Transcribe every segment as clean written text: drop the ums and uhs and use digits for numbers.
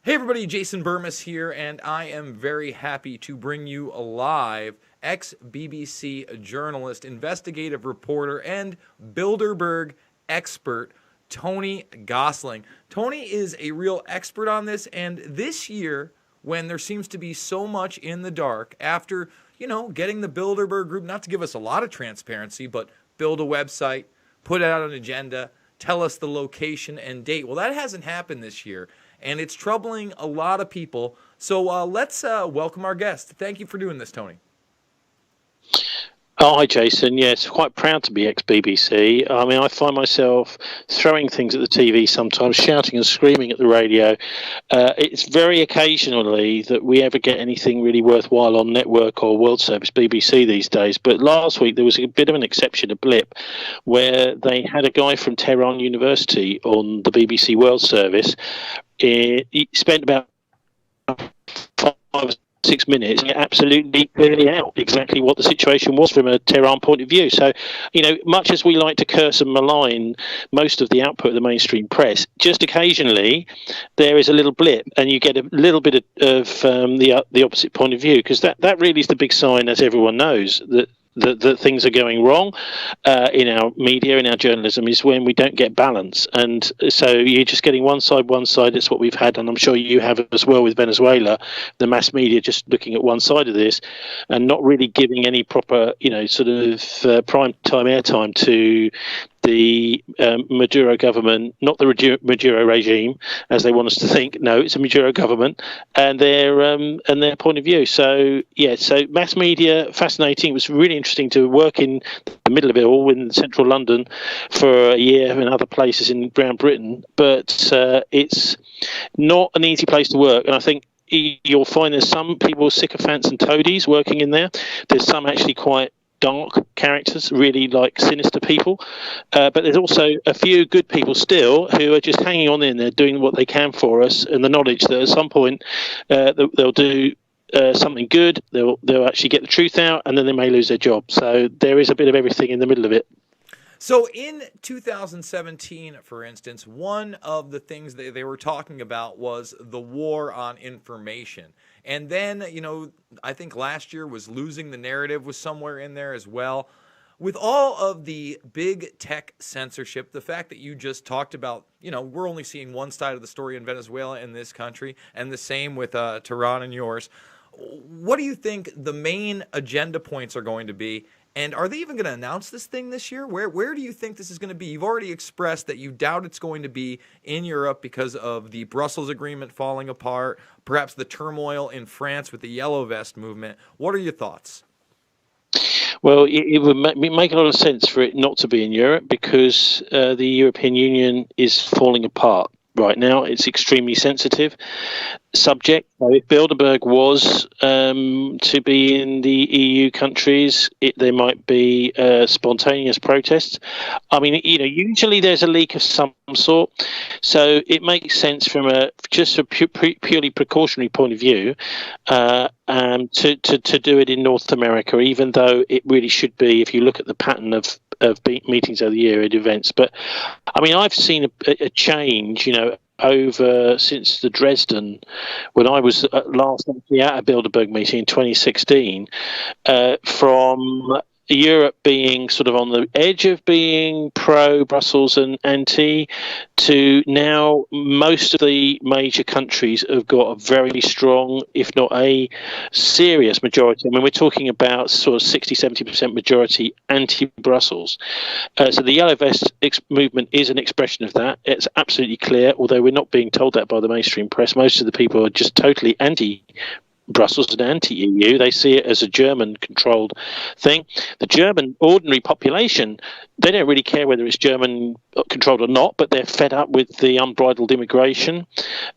Hey everybody, Jason Burmis here, and I am very happy to bring you alive ex-BBC journalist, investigative reporter, and Bilderberg expert, Tony Gosling. Tony is a real expert on this, and this year, when there seems to be so much in the dark, after, getting the Bilderberg group, not to give us a lot of transparency, but build a website, put out an agenda, tell us the location and date. Well, that hasn't happened this year, and it's troubling a lot of people. So let's welcome our guest. Thank you for doing this, Tony. Oh, hi, Jason. Yes, quite proud to be ex-BBC. I mean, I find myself throwing things at the TV sometimes, shouting and screaming at the radio. It's very occasionally that we ever get anything really worthwhile on network or world service BBC these days. But last week there was a bit of an exception, a blip, where they had a guy from Tehran University on the BBC World Service. He spent about 5-6 minutes and absolutely clearly out exactly what the situation was from a Tehran point of view. So, much as we like to curse and malign most of the output of the mainstream press, just occasionally there is a little blip and you get a little bit of the opposite point of view, because that really is the big sign, as everyone knows, that things are going wrong in our media, in our journalism, is when we don't get balance. And so you're just getting one side. It's what we've had, and I'm sure you have as well with Venezuela, the mass media just looking at one side of this and not really giving any proper, prime time airtime to the Maduro government, not the Maduro regime, as they want us to think. No, it's a Maduro government and their point of view. So mass media, fascinating. It was really interesting to work in the middle of it all in central London for a year and other places in around Britain. But it's not an easy place to work, and I think you'll find there's some people, sycophants and toadies, working in there. There's some actually quite dark characters, really like sinister people, but there's also a few good people still who are just hanging on in there, doing what they can for us, and the knowledge that at some point they'll do something good, they'll actually get the truth out, and then they may lose their job. So there is a bit of everything in the middle of it. So in 2017, for instance, one of the things they were talking about was the war on information. And then, I think last year was losing the narrative was somewhere in there as well. With all of the big tech censorship, the fact that you just talked about, we're only seeing one side of the story in Venezuela in this country, and the same with Tehran and yours. What do you think the main agenda points are going to be? And are they even going to announce this thing this year? Where do you think this is going to be? You've already expressed that you doubt it's going to be in Europe because of the Brussels agreement falling apart, perhaps the turmoil in France with the Yellow Vest movement. What are your thoughts? Well, it would make a lot of sense for it not to be in Europe, because the European Union is falling apart right now. It's extremely sensitive subject. So if Bilderberg was to be in the EU countries, there might be spontaneous protests. I mean, usually there's a leak of some sort, so it makes sense from just a purely precautionary point of view to do it in North America, even though it really should be, if you look at the pattern of meetings of the year at events. But I mean, I've seen a change, over since the Dresden, when I was last actually at a Bilderberg meeting in 2016, from Europe being sort of on the edge of being pro-Brussels and anti, to now most of the major countries have got a very strong, if not a serious majority. I mean, we're talking about sort of 60-70% majority anti-Brussels. So the Yellow Vest movement is an expression of that. It's absolutely clear, although we're not being told that by the mainstream press. Most of the people are just totally anti-Brussels and anti-EU. They see it as a German-controlled thing. The German ordinary population, they don't really care whether it's German-controlled or not, but they're fed up with the unbridled immigration.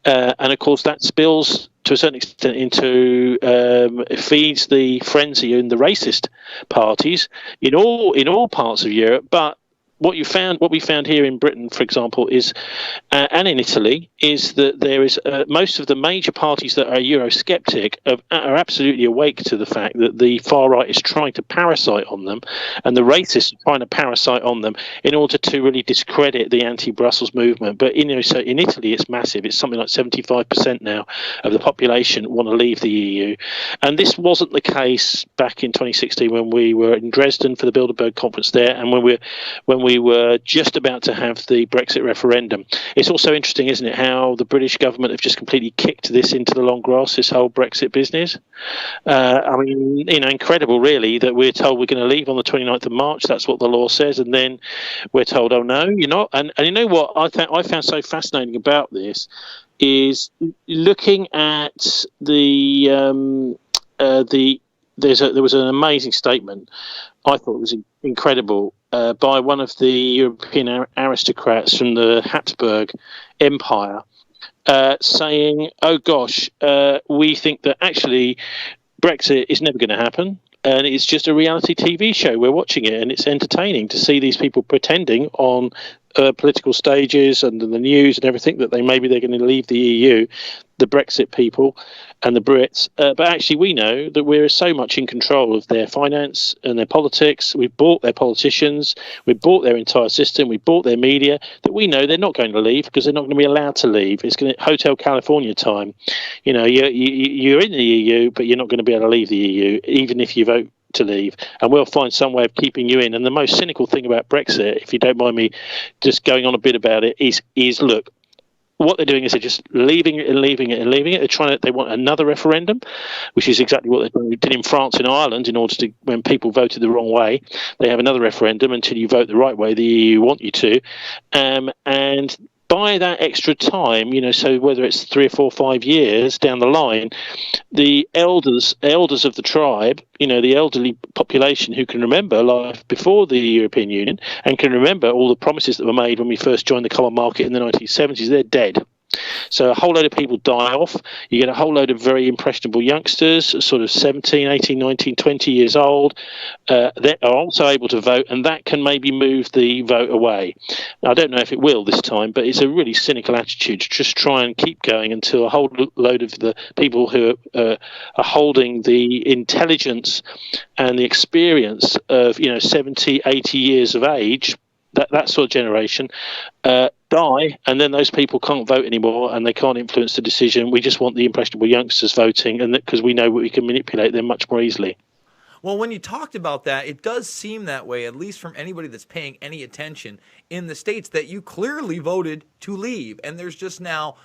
And, of course, that spills to a certain extent into feeds the frenzy in the racist parties in all parts of Europe. But what we found here in Britain, for example, is and in Italy, is that there is most of the major parties that are Eurosceptic are absolutely awake to the fact that the far right is trying to parasite on them, and the racists are trying to parasite on them in order to really discredit the anti-Brussels movement. But so in Italy, it's massive. It's something like 75% now of the population want to leave the EU, and this wasn't the case back in 2016 when we were in Dresden for the Bilderberg conference there, and when we were just about to have the Brexit referendum. It's also interesting, isn't it, how the British government have just completely kicked this into the long grass, this whole Brexit business. I mean, incredible, really, that we're told we're going to leave on the 29th of March. That's what the law says. And then we're told, oh, no, you're not. And you know what I found so fascinating about this is looking at there was an amazing statement. I thought it was incredible by one of the European aristocrats from the Habsburg Empire, saying, "Oh gosh, we think that actually Brexit is never going to happen." And it's just a reality TV show. We're watching it, and it's entertaining to see these people pretending on political stages and in the news and everything that they're going to leave the EU, the Brexit people and the Brits. But actually, we know that we're so much in control of their finance and their politics. We've bought their politicians. We've bought their entire system. We've bought their media. That we know they're not going to leave because they're not going to be allowed to leave. It's going to Hotel California time. You're in the EU, but you're not going to be able to leave the EU, even if you vote to leave, and we'll find some way of keeping you in. And the most cynical thing about Brexit, if you don't mind me just going on a bit about it, is look, what they're doing is they're just leaving it and leaving it and leaving it. They want another referendum, which is exactly what they did in France and Ireland. In order to, when people voted the wrong way, they have another referendum until you vote the right way the EU want you to, and by that extra time, so whether it's 3 or 4 or 5 years down the line, the elders of the tribe, the elderly population who can remember life before the European Union and can remember all the promises that were made when we first joined the common market in the 1970s, they're dead. So a whole load of people die off. You get a whole load of very impressionable youngsters, sort of 17, 18, 19, 20 years old, that are also able to vote, and that can maybe move the vote away. I don't know if it will this time, but it's a really cynical attitude to just try and keep going until a whole load of the people who are holding the intelligence and the experience of 70, 80 years of age, that sort of generation, die, and then those people can't vote anymore and they can't influence the decision. We just want the impressionable youngsters voting, and because we know we can manipulate them much more easily. Well, when you talked about that, it does seem that way, at least from anybody that's paying any attention in the States, that you clearly voted to leave. And there's just now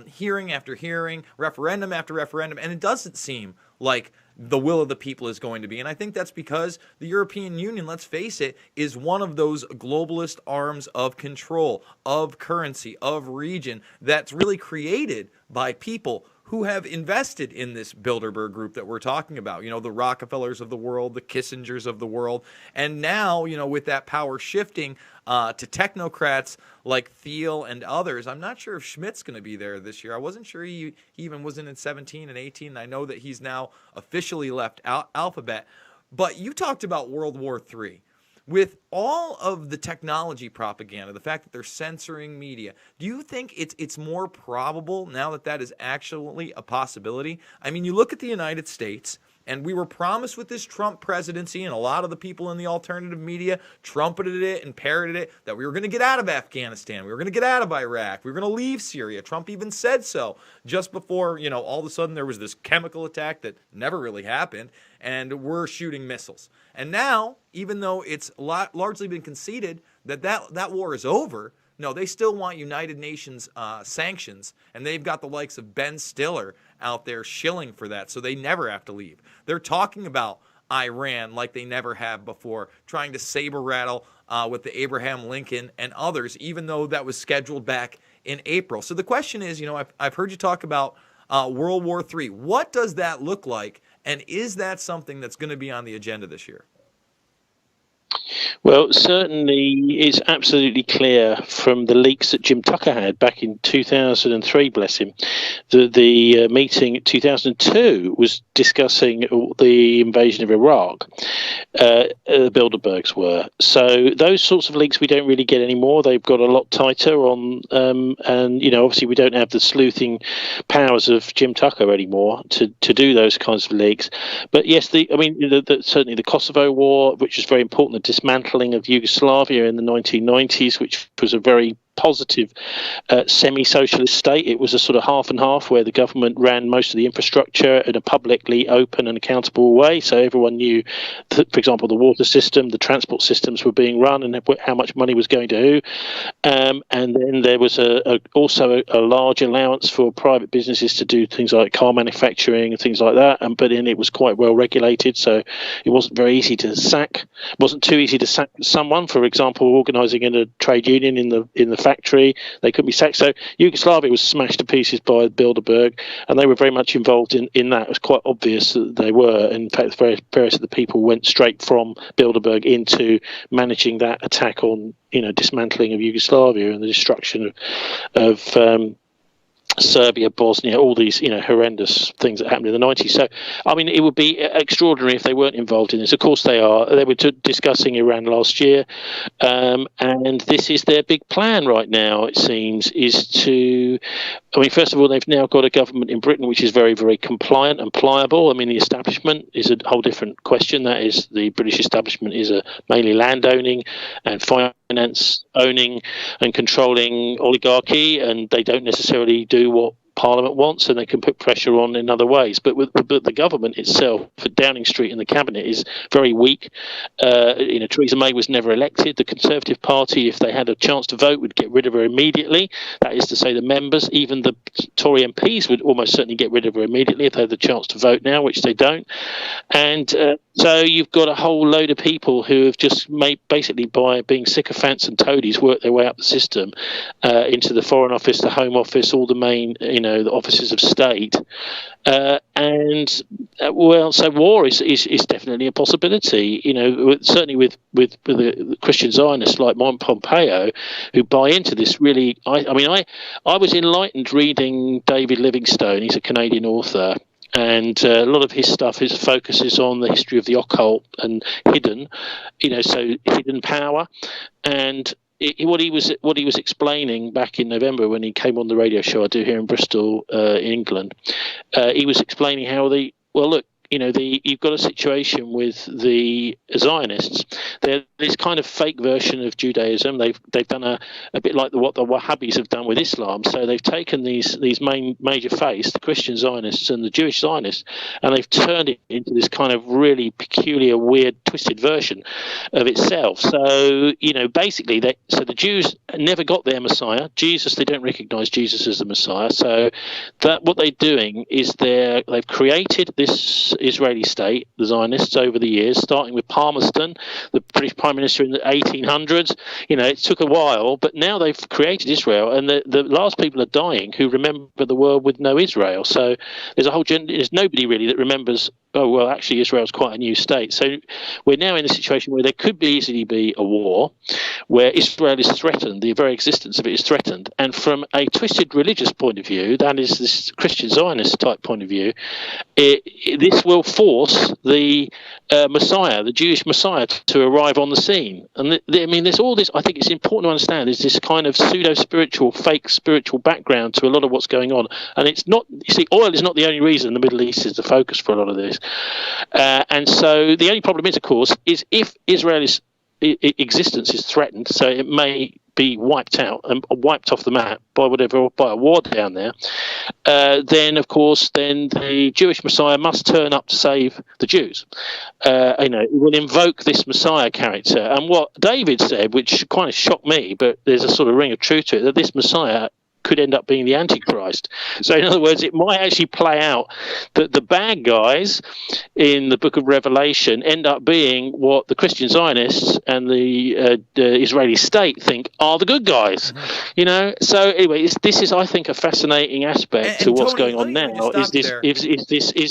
hearing after hearing, referendum after referendum, and it doesn't seem like the will of the people is going to be. And I think that's because the European Union, let's face it, is one of those globalist arms of control, of currency, of region that's really created by people who have invested in this Bilderberg group that we're talking about, the Rockefellers of the world, the Kissingers of the world. And now, with that power shifting to technocrats like Thiel and others, I'm not sure if Schmidt's going to be there this year. I wasn't sure he even was in 17 and 18. I know that he's now officially left Alphabet. But you talked about World War III. With all of the technology propaganda, the fact that they're censoring media, do you think it's more probable now that is actually a possibility? I mean, you look at the United States, and we were promised with this Trump presidency, and a lot of the people in the alternative media trumpeted it and parroted it, that we were going to get out of Afghanistan, we were going to get out of Iraq, we were going to leave Syria. Trump even said so just before, all of a sudden there was this chemical attack that never really happened, and we're shooting missiles. And now, even though it's largely been conceded that war is over, no, they still want United Nations sanctions, and they've got the likes of Ben Stiller out there shilling for that, so they never have to leave. They're talking about Iran like they never have before, trying to saber rattle with the Abraham Lincoln and others, even though that was scheduled back in April. So the question is, I've heard you talk about World War III. What does that look like, and is that something that's going to be on the agenda this year? Well, certainly it's absolutely clear from the leaks that Jim Tucker had back in 2003, bless him, the meeting in 2002 was discussing the invasion of Iraq. The Bilderbergs were. So those sorts of leaks we don't really get anymore. They've got a lot tighter on, and, obviously we don't have the sleuthing powers of Jim Tucker anymore to do those kinds of leaks. But yes, certainly the Kosovo War, which was very important, the dismantling of Yugoslavia in the 1990s, which was a very positive semi-socialist state. It was a sort of half and half, where the government ran most of the infrastructure in a publicly open and accountable way, so everyone knew that, for example, the water system, the transport systems were being run and how much money was going to who. And then there was also a large allowance for private businesses to do things like car manufacturing and things like that, but then it was quite well regulated, so it wasn't very easy to sack. It wasn't too easy to sack someone, for example, organising in a trade union in the factory. They couldn't be sacked. So Yugoslavia was smashed to pieces by Bilderberg, and they were very much involved in that. It was quite obvious that they were. In fact, various of the people went straight from Bilderberg into managing that attack on, dismantling of Yugoslavia and the destruction of Serbia, Bosnia, all these, horrendous things that happened in the 90s. So, it would be extraordinary if they weren't involved in this. Of course they are. They were discussing Iran last year, and this is their big plan right now, it seems, is to... first of all, they've now got a government in Britain which is very, very compliant and pliable. The establishment is a whole different question. That is, the British establishment is a mainly landowning and finance owning and controlling oligarchy, and they don't necessarily do what Parliament wants, and they can put pressure on in other ways. But the government itself, for Downing Street and the cabinet, is very weak. Theresa May was never elected. The Conservative Party, if they had a chance to vote, would get rid of her immediately. That is to say, the members, even the Tory MPs, would almost certainly get rid of her immediately if they had the chance to vote now, which they don't. And so you've got a whole load of people who have just basically by being sycophants and toadies, worked their way up the system into the Foreign Office, the Home Office, all the main, the offices of state. So war is definitely a possibility. Certainly with the Christian Zionists like Mike Pompeo, who buy into this. Really, I was enlightened reading David Livingstone. He's a Canadian author. And a lot of his stuff focuses on the history of the occult and hidden, so hidden power. And what he was explaining back in November when he came on the radio show I do here in Bristol, England, he was explaining how you've got a situation with the Zionists. They're this kind of fake version of Judaism. They've done a bit like what the Wahhabis have done with Islam. So they've taken these major faiths, the Christian Zionists and the Jewish Zionists, and they've turned it into this kind of really peculiar, weird, twisted version of itself. So basically, the Jews never got their Messiah. They don't recognise Jesus as the Messiah. So that what they're doing is they've created this Israeli state, the Zionists, over the years, starting with Palmerston, the British Prime Minister in the 1800s. It took a while, but now they've created Israel, and the last people are dying who remember the world with no Israel. So there's nobody really that remembers, oh, well, actually Israel's quite a new state. So we're now in a situation where there could easily be a war where Israel is threatened, the very existence of it is threatened. And from a twisted religious point of view, that is this Christian Zionist type point of view, this will force the Messiah, the Jewish Messiah, to arrive on the scene. And there's all this. I think it's important to understand. There's this kind of pseudo-spiritual, fake spiritual background to a lot of what's going on. And it's not. You see, oil is not the only reason the Middle East is the focus for a lot of this. And so the only problem is, of course, is if Israel's existence is threatened, so it may be wiped out and wiped off the map by a war down there, then of course the Jewish Messiah must turn up to save the Jews. It will invoke this Messiah character. And what David said, which kind of shocked me, but there's a sort of ring of truth to it, that this Messiah could end up being the Antichrist. So in other words, it might actually play out that the bad guys in the book of Revelation end up being what the Christian Zionists and the Israeli state think are the good guys. You know, so anyway, this is, I think, a fascinating aspect to what's Tony, going on now. Is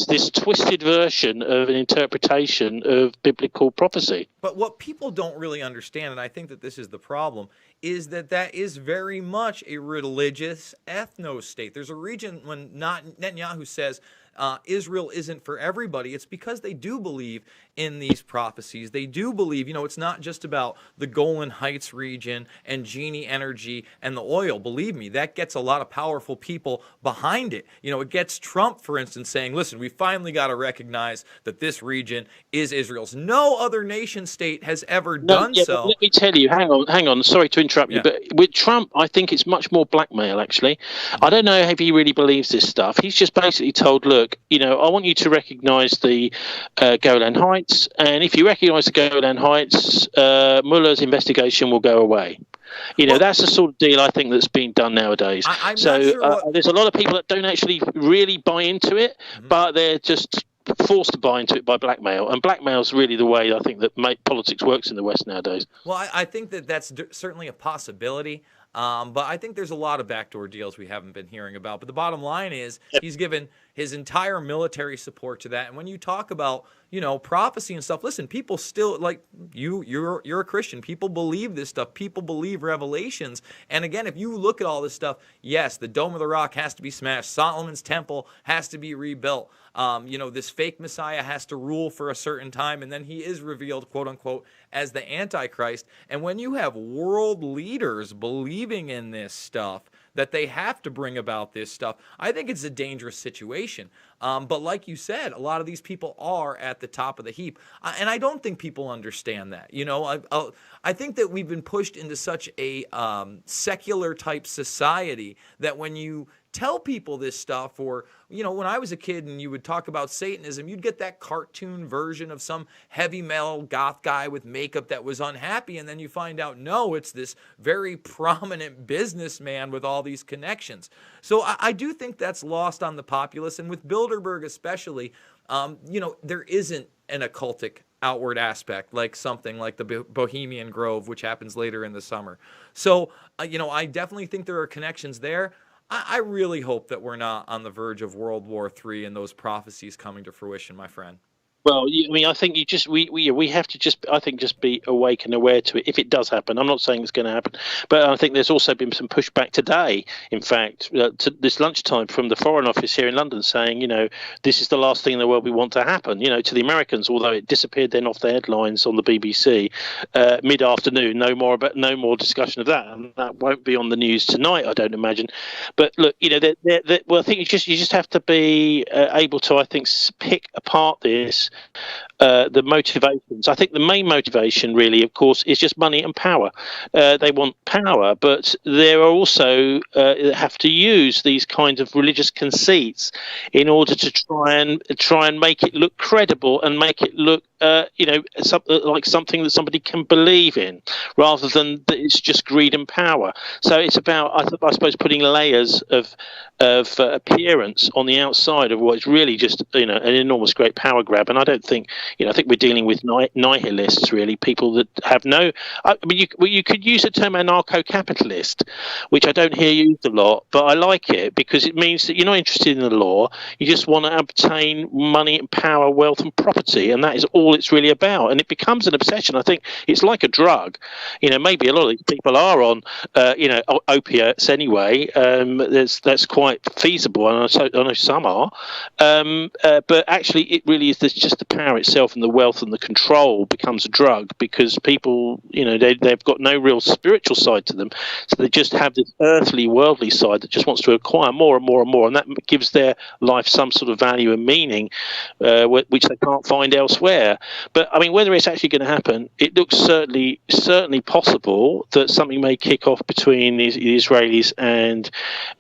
this twisted version of an interpretation of biblical prophecy? But what people don't really understand, and I think that this is the problem, is that is very much a religious ethno-state. There's a region when Netanyahu says Israel isn't for everybody. It's because they do believe in these prophecies. They do believe, it's not just about the Golan Heights region and Genie Energy and the oil. Believe me, that gets a lot of powerful people behind it. It gets Trump, for instance, saying, listen, we finally got to recognize that this region is Israel's. No other nation state has ever done so. Let me tell you, hang on. Sorry to interrupt you, but with Trump, I think it's much more blackmail, actually. I don't know if he really believes this stuff. He's just basically told, look, I want you to recognize the Golan Heights, and if you recognize the Golan Heights, Mueller's investigation will go away. That's the sort of deal I think that's being done nowadays. There's a lot of people that don't actually really buy into it, but they're just forced to buy into it by blackmail, and blackmail's really the way I think that politics works in the West nowadays. Well, I think that's certainly a possibility. But I think there's a lot of backdoor deals we haven't been hearing about. But the bottom line is he's given his entire military support to that. And when you talk about, prophecy and stuff, listen, people still, like you're a Christian. People believe this stuff. People believe revelations. And again, if you look at all this stuff, yes, the Dome of the Rock has to be smashed. Solomon's temple has to be rebuilt. This fake Messiah has to rule for a certain time, and then he is revealed, quote unquote, as the Antichrist. And when you have world leaders believing in this stuff, that they have to bring about this stuff, I think it's a dangerous situation. But like you said, a lot of these people are at the top of the heap. And I don't think people understand that. I think that we've been pushed into such a secular type society that when you tell people this stuff, or, when I was a kid and you would talk about Satanism, you'd get that cartoon version of some heavy metal goth guy with makeup that was unhappy, and then you find out, no, it's this very prominent businessman with all these connections. So I do think that's lost on the populace, and with Bilderberg especially, there isn't an occultic outward aspect like something like the Bohemian Grove, which happens later in the summer. So, I definitely think there are connections there. I really hope that we're not on the verge of World War III and those prophecies coming to fruition, my friend. Well, I think we have to just be awake and aware to it if it does happen. I'm not saying it's going to happen, but I think there's also been some pushback today, in fact, to this lunchtime from the Foreign Office here in London saying, this is the last thing in the world we want to happen, to the Americans, although it disappeared then off the headlines on the BBC mid-afternoon. No more discussion of that, and that won't be on the news tonight, I don't imagine. But look, well, I think you just have to be able to, I think, pick apart this. The motivations. I think the main motivation really, of course, is just money and power. They want power, but there are also have to use these kinds of religious conceits in order to try and make it look credible and make it look like something that somebody can believe in, rather than that it's just greed and power. So it's about, I suppose, putting layers of appearance on the outside of what's really just an enormous great power grab. And I don't think I think we're dealing with nihilists, really, people that have no. I mean, you could use the term anarcho-capitalist, which I don't hear used a lot, but I like it because it means that you're not interested in the law. You just want to obtain money and power, wealth and property, and that is all it's really about. And it becomes an obsession. I think it's like a drug. Maybe a lot of these people are on, opiates anyway. That's quite feasible, and I know some are. But actually, it really is just the power itself and the wealth and the control becomes a drug, because people, they've got no real spiritual side to them. So they just have this earthly, worldly side that just wants to acquire more and more and more. And that gives their life some sort of value and meaning, which they can't find elsewhere. But I mean, whether it's actually going to happen, it looks certainly possible that something may kick off between the Israelis and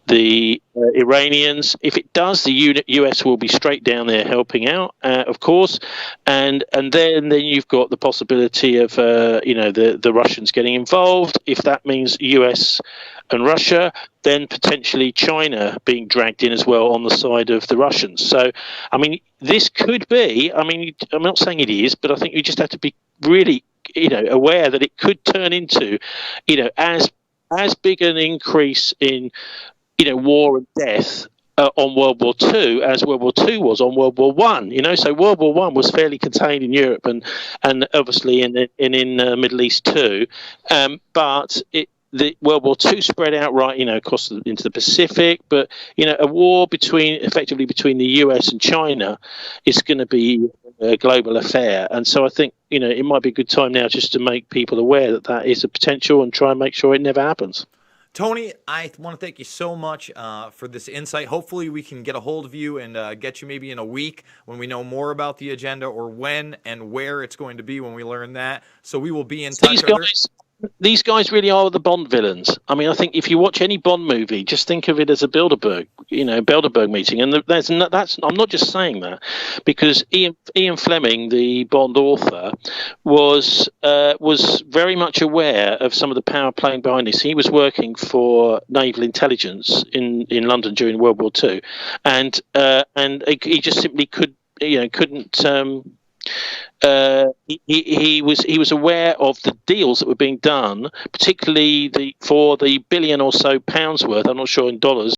the Iranians. If it does, the US will be straight down there helping out, of course, and then you've got the possibility of the Russians getting involved. If that means US and Russia, then potentially China being dragged in as well on the side of the Russians. So, I mean, this could be, I mean, I'm not saying it is, but I think you just have to be really, aware that it could turn into, as big an increase in, war and death on World War II as World War II was on World War One. So World War One was fairly contained in Europe and obviously in the Middle East too, but the World War II spread out right, across into the Pacific. But a war effectively between the US and China is going to be a global affair, and so I think it might be a good time now just to make people aware that is a potential and try and make sure it never happens. Tony, I want to thank you so much for this insight. Hopefully we can get a hold of you and get you maybe in a week when we know more about the agenda, or when and where it's going to be when we learn that. So we will be in touch. These guys really are the Bond villains. I mean, I think if you watch any Bond movie, just think of it as a Bilderberg meeting. And I'm not just saying that, because Ian Fleming, the Bond author, was very much aware of some of the power playing behind this. He was working for naval intelligence in London during World War II, and he just simply couldn't. He was aware of the deals that were being done, particularly for the billion or so pounds worth. I'm not sure in dollars.